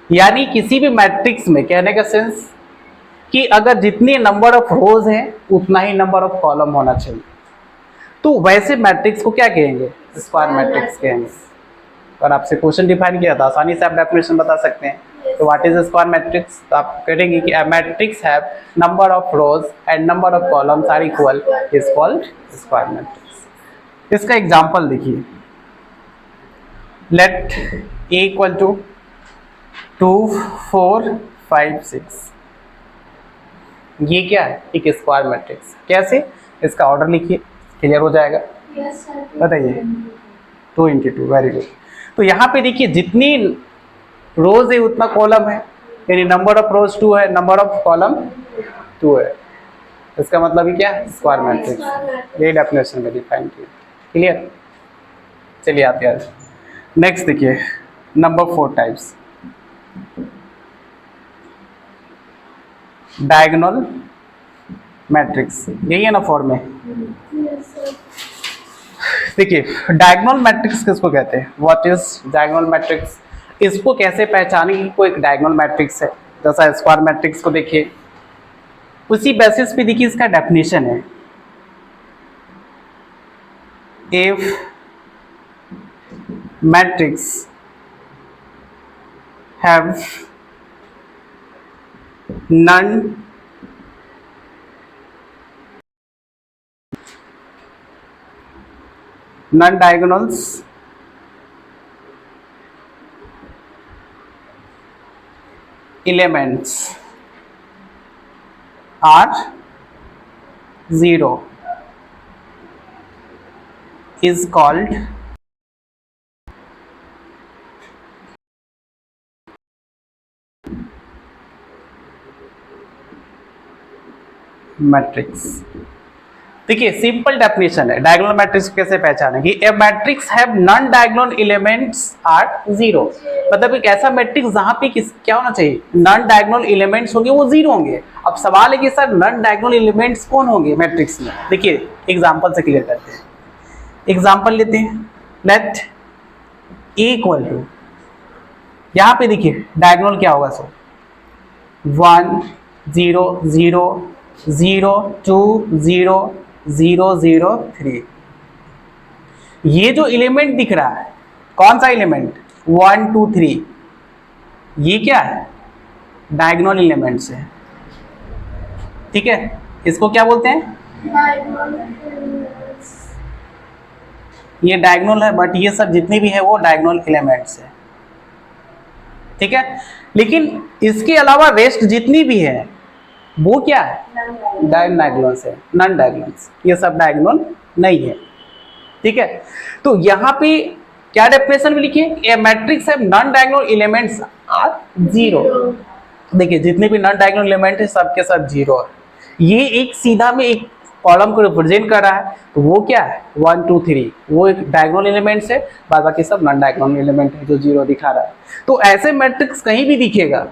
यानी किसी भी मैट्रिक्स में कहने का सेंस कि अगर जितनी नंबर ऑफ रोज हैं उतना ही नंबर ऑफ कॉलम होना चाहिए, तो वैसे मैट्रिक्स को क्या कहेंगे? स्क्वायर मैट्रिक्स कहेंगे। और आपसे क्वेश्चन डिफाइन किया था, आसानी से आप डेफिनेशन बता सकते हैं। तो व्हाट इज स्क्वायर मैट्रिक्स? तो आप करेंगे कि matrix have number of rows and number of columns are equal is called square matrix. इसका एग्जांपल देखिए, लेट ए इक्वल टू 2 4 5 6, ये क्या है? एक स्क्वायर मैट्रिक्स। कैसे? इसका ऑर्डर लिखिए, क्लियर हो जाएगा। बताइए 2 into 2, वेरी गुड। तो यहाँ पे देखिए जितनी रोज है उतना कॉलम है, यानी नंबर ऑफ रोज 2 है, नंबर ऑफ कॉलम 2 है। इसका मतलब ही क्या है? Square matrix. यही डेफिनेशन में डिफाइन किया, क्लियर। चलिए आते हैं नेक्स्ट, देखिए नंबर 4 टाइप्स, डायगोनल मैट्रिक्स। यही है ना फॉर्म में? देखिए डायगोनल मैट्रिक्स किसको कहते हैं? What is diagonal matrix? इसको कैसे पहचानेंगे कि कोई एक डायगोनल मैट्रिक्स है? जैसा स्क्वायर मैट्रिक्स को देखिए, उसी बेसिस पे देखिए इसका डेफिनेशन है, if matrix have non diagonals elements are 0 is called matrix. देखिए सिंपल डेफिनेशन है डायगोनल मैट्रिक्स कैसे पहचानेंगे। A matrix have non diagonal elements are 0, मतलब एक ऐसा मैट्रिक्स जहां पे क्या होना चाहिए, नॉन डायगोनल एलिमेंट्स होंगे वो 0 होंगे। अब सवाल है कि सर नॉन डायगोनल एलिमेंट्स कौन होंगे मैट्रिक्स में। देखिए एग्जांपल से क्लियर करते हैं। एग्जांपल लेते हैं, लेट ए इक्वल टू, यहां पे देखिए डायगोनल क्या होगा, सो 1 0 0 0 2 0 0 0 3। ये जो एलिमेंट दिख रहा है कौन सा एलिमेंट, 1 2 3, ये क्या है, डायगोनल एलिमेंट्स है। ठीक है, इसको क्या बोलते हैं, ये डायगोनल है, बट ये सब जितनी भी है वो डायगोनल एलिमेंट्स है। ठीक है, लेकिन इसके अलावा रेस्ट जितनी भी है वो क्या है, डायगोनल्स है, नॉन डायगोनल्स, ये सब डायगोनल नहीं है। ठीक है, तो यहाँ पे क्या डेफिनेशन में लिखिए, ए मैट्रिक्स है नॉन डायगोनल एलिमेंट्स आर 0। देखिए जितने भी नॉन डायगोनल एलिमेंट है सबके साथ 0 है। ये एक सीधा में एक कॉलम को रिप्रेजेंट कर रहा है, तो वो क्या है 1 2 3, वो एक डायगोनल एलिमेंट्स है, बाद बाकी सब नॉन डायगोनल एलिमेंट है जो 0 दिखा रहा है। तो ऐसे मैट्रिक्स कहीं भी दिखेगा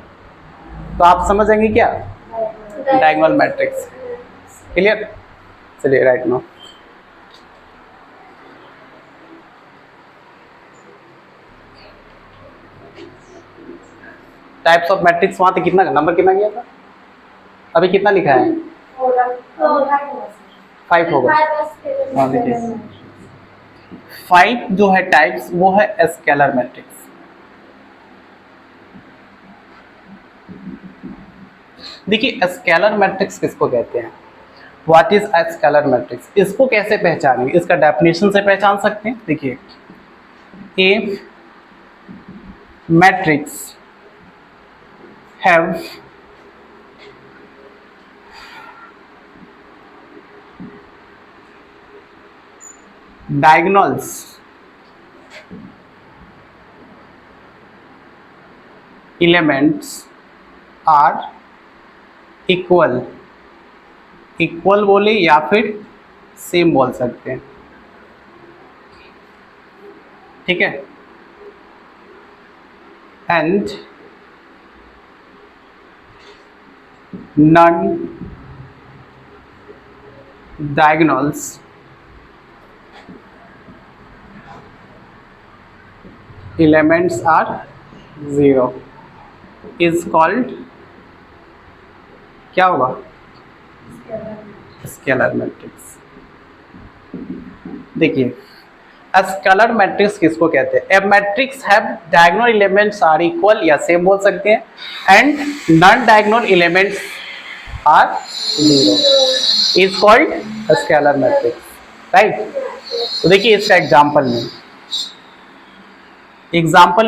तो आप समझ जाएंगे क्या, डायगोनल मैट्रिक्स। क्लियर, चलिए right now types of matrix, वहां पे कितना नंबर कितना गया था, अभी कितना लिखा है, 5 होगा। हाँ देखिए 5 जो है टाइप्स वो है स्केलर मैट्रिक्स। देखिए स्केलर मैट्रिक्स किसको कहते हैं, what is a scalar matrix, इसको कैसे पहचानेंगे, इसका डेफिनेशन से पहचान सकते हैं। देखिए a matrix have diagonals elements are equal, equal बोले या फिर सेम बोल सकते हैं। ठीक है, and non diagonals elements are 0 is called, क्या होगा, स्केलर मैट्रिक्स। देखिए स्केलर मैट्रिक्स किसको कहते हैं, a matrix have diagonal elements are equal या सेम बोल सकते हैं, and non diagonal elements are 0 is called scalar matrix. Right, तो देखिए इसका एग्जाम्पल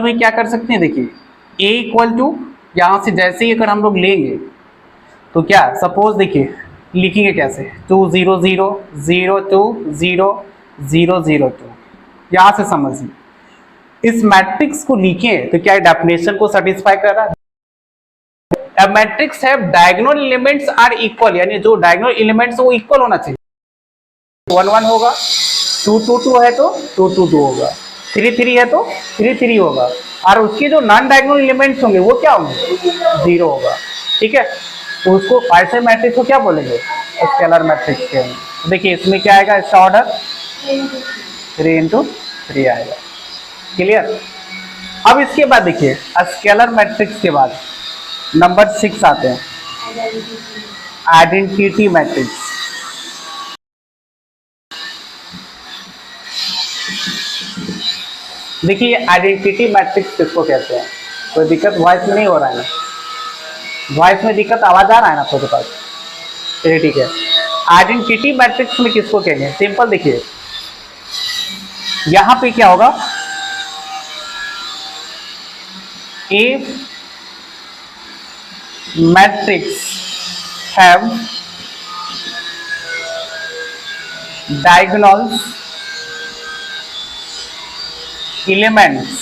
में क्या कर सकते हैं। देखिए a इक्वल टू, यहाँ से जैसे ही अगर हम लोग लेंगे तो क्या, सपोज देखिए लिखेंगे कैसे, 2 0 0 0 2 0 0 0 2, यहाँ से समझिए इस मैट्रिक्स को लिखें तो क्या डेफिनेशन को सेटिस्फाई कर रहा है। A मैट्रिक्स है डायगोनल एलिमेंट्स आर इक्वल, यानी जो डायगोनल एलिमेंट्स वो इक्वल होना चाहिए, 1 1 होगा, 2 2 2 है तो 2 2 2 होगा, 3 3 है तो 3 3 होगा, और उसके जो नॉन डायगोनल एलिमेंट्स होंगे वो क्या होंगे, 0 होगा। ठीक है, तो उसको ऐसे मैट्रिक्स को क्या बोलेंगे, स्केलर मैट्रिक्स के। देखिए इसमें क्या आएगा, इसका ऑर्डर 3 × 3 आएगा। क्लियर, अब इसके बाद देखिए स्केलर मैट्रिक्स के बाद नंबर 6 आते हैं, आइडेंटिटी मैट्रिक्स। देखिए आइडेंटिटी मैट्रिक्स किसको कहते हैं, कोई दिक्कत वॉइस में नहीं हो रहा है ना, वॉइस में दिक्कत, आवाज आ रहा है ना आपके पास, चलिए ठीक है। आइडेंटिटी मैट्रिक्स में किसको कहेंगे, सिंपल देखिए यहां पे क्या होगा, a matrix have diagonals elements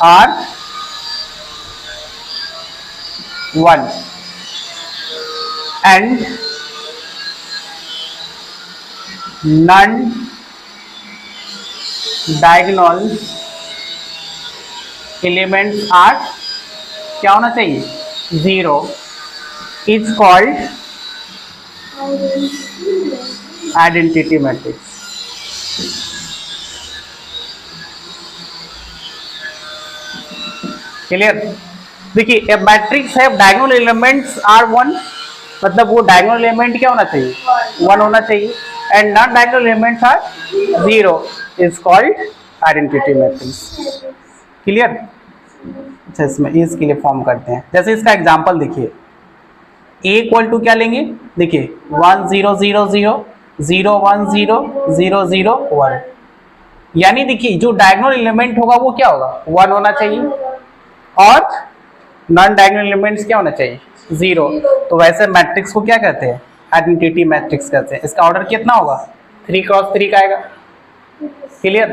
are 1 and non diagonal elements are क्या होना चाहिए? 0 is called identity matrix. Clear? देखिए मैट्रिक्स है, डायगोनल एलिमेंट्स आर 1, मतलब वो डायगोनल एलिमेंट क्या होना चाहिए? 1 होना चाहिए, and non diagonal elements are 0 is called identity matrix. Clear? अच्छा, इसमें इसके लिए फॉर्म करते हैं. जैसे इसका एग्जांपल देखिए, a इक्वल टू क्या लेंगे? देखिए 1 0 0 0 0 1 0 0 0 1, यानी देखिए जो डायगोनल एलिमेंट होगा वो क्या होगा? 1 होना चाहिए, और नॉन डायगोनल एलिमेंट्स क्या होना चाहिए? 0. तो वैसे मैट्रिक्स को क्या कहते हैं? आइडेंटिटी मैट्रिक्स कहते हैं. इसका ऑर्डर कितना होगा? 3 क्रॉस 3 का आएगा. क्लियर?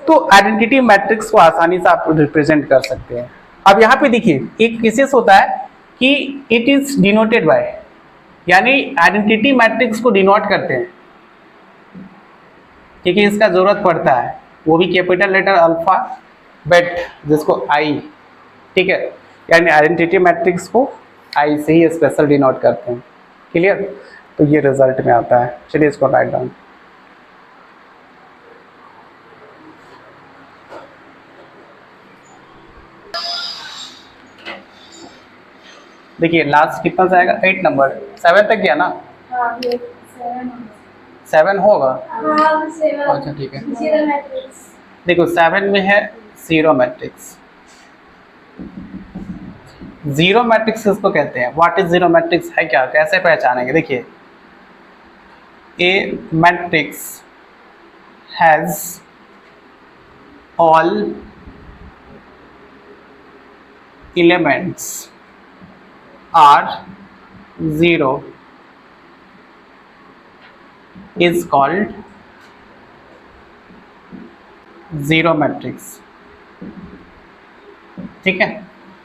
तो आइडेंटिटी मैट्रिक्स को आसानी से आप रिप्रेजेंट कर सकते हैं. अब यहाँ पे देखिए एक केसेस होता है कि इट इज डिनोटेड बाय, यानी आइडेंटिटी मैट्रिक्स को डिनोट करते हैं क्योंकि इसका जरूरत पड़ता है, वो भी कैपिटल लेटर अल्फा बेट जिसको आई. ठीक है, यानी आइडेंटिटी मैट्रिक्स को आई से ही स्पेशल डिनोट करते हैं. क्लियर? तो ये रिजल्ट में आता है. चलिए इसको राइट डाउन. देखिए लास्ट कितना से आएगा? 8 नंबर. 7 तक गया ना? 7 होगा. अच्छा ठीक है. देखो 7 में है जीरो मैट्रिक्स. जीरो मैट्रिक्स किसको कहते हैं? व्हाट इज जीरो मैट्रिक्स है क्या? कैसे पहचानेंगे? देखिए a matrix has all elements are 0 is called zero matrix. ठीक है,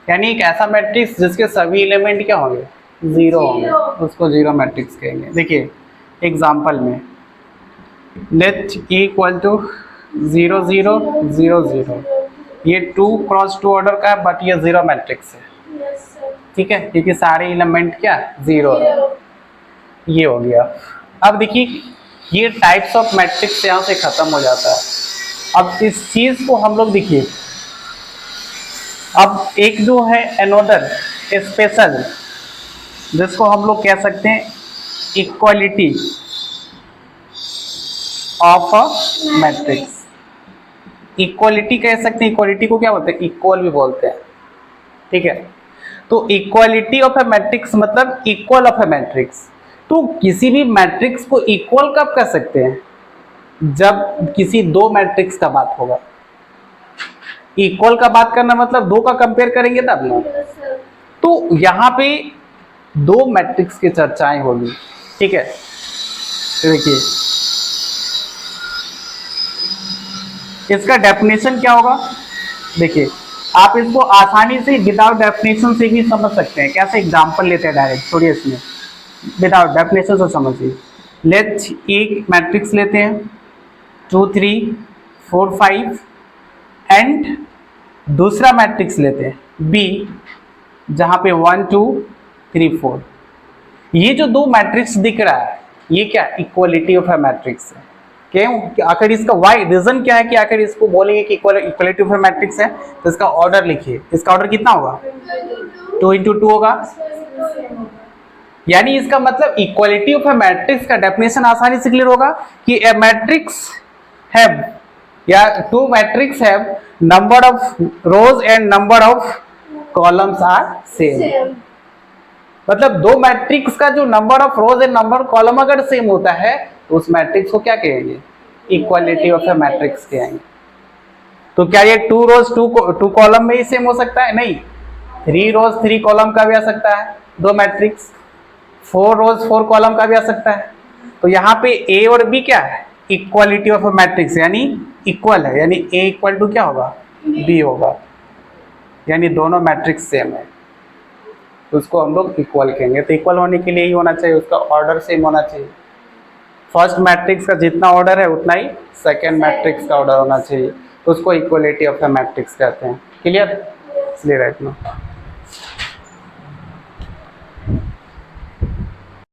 यानी एक ऐसा मैट्रिक्स जिसके सभी एलिमेंट क्या होंगे? 0 होंगे, उसको जीरो मैट्रिक्स कहेंगे. देखिए एग्जांपल में लेट ई इक्वल टू 0 0 0 0, ये 2 क्रॉस 2 ऑर्डर का है, बट ये जीरो मैट्रिक्स है. ठीक है, क्योंकि सारे एलिमेंट क्या 0 है. ये हो गया. अब देखिए ये टाइप्स ऑफ मैट्रिक्स यहाँ से खत्म हो जाता है. अब इस चीज को हम लोग देखिए, अब एक जो है एनोडर स्पेशल, जिसको हम लोग कह सकते हैं equality of a matrix. Equality कह सकते हैं. इक्वालिटी को क्या बोलते हैं? इक्वल भी बोलते हैं. ठीक है, तो इक्वालिटी ऑफ अ मैट्रिक्स मतलब इक्वल ऑफ अ मैट्रिक्स. तो किसी भी मैट्रिक्स को इक्वल कब कर सकते हैं? जब किसी दो मैट्रिक्स का बात होगा. इक्वल का बात करना मतलब दो का कंपेयर करेंगे तब ना. तो यहाँ पे दो मैट्रिक्स की चर्चाएं होगी. ठीक है, तो देखिए इसका डेफिनेशन क्या होगा? देखिए आप इसको आसानी से विदाउट डेफिनेशन से भी समझ सकते हैं. कैसे? एग्जांपल लेते हैं डायरेक्ट. थोड़ी इसमें विदाउट डेफिनेशन से समझिए. लेट्स एक मैट्रिक्स लेते हैं 2 3 4 5 एंड दूसरा मैट्रिक्स लेते हैं बी, जहां पे 1 2 3 4. ये जो दो मैट्रिक्स दिख रहा है ये क्या? इक्वलिटी ऑफ अ मैट्रिक्स है. क्यों? आखिर इसका वाई रीजन क्या है कि आखिर इसको बोलेंगे कि इक्वलिटी ऑफ अ मैट्रिक्स है? तो इसका ऑर्डर लिखिए. इसका ऑर्डर कितना होगा? 2 into 2 होगा. यानी इसका मतलब इक्वलिटी ऑफ अ मैट्रिक्स का डेफिनेशन आसानी से क्लियर होगा कि ए मैट्रिक्स हैव या two matrix have number of rows and number of columns are same. मतलब दो मैट्रिक्स का जो number of rows and number of column अगर सेम होता है तो उस मैट्रिक्स को क्या कहेंगे? इक्वालिटी ऑफ अ मैट्रिक्स कहेंगे. तो क्या ये 2 रोज 2 कॉलम में ही सेम हो सकता है? नहीं. 3 रोज 3 कॉलम का भी आ सकता है दो मैट्रिक्स. 4 रोज 4 कॉलम का भी आ सकता है. तो तो यहाँ पे ए और बी क्या है, इक्वालिटी ऑफ अ मैट्रिक्स, यानी इक्वल है, यानी ए इक्वल टू क्या होगा, बी होगा, यानी दोनों मैट्रिक्स सेम है, तो उसको हम लोग इक्वल कहेंगे। तो इक्वल होने के लिए ही होना चाहिए, उसका ऑर्डर सेम होना चाहिए। फर्स्ट मैट्रिक्स का जितना ऑर्डर है उतना ही सेकेंड मैट्रिक्स का ऑर्डर होना चाहिए, तो उसको इक्वलिटी ऑफ द मैट्रिक्स कहते हैं। क्लियर, इसलिए राइट नो।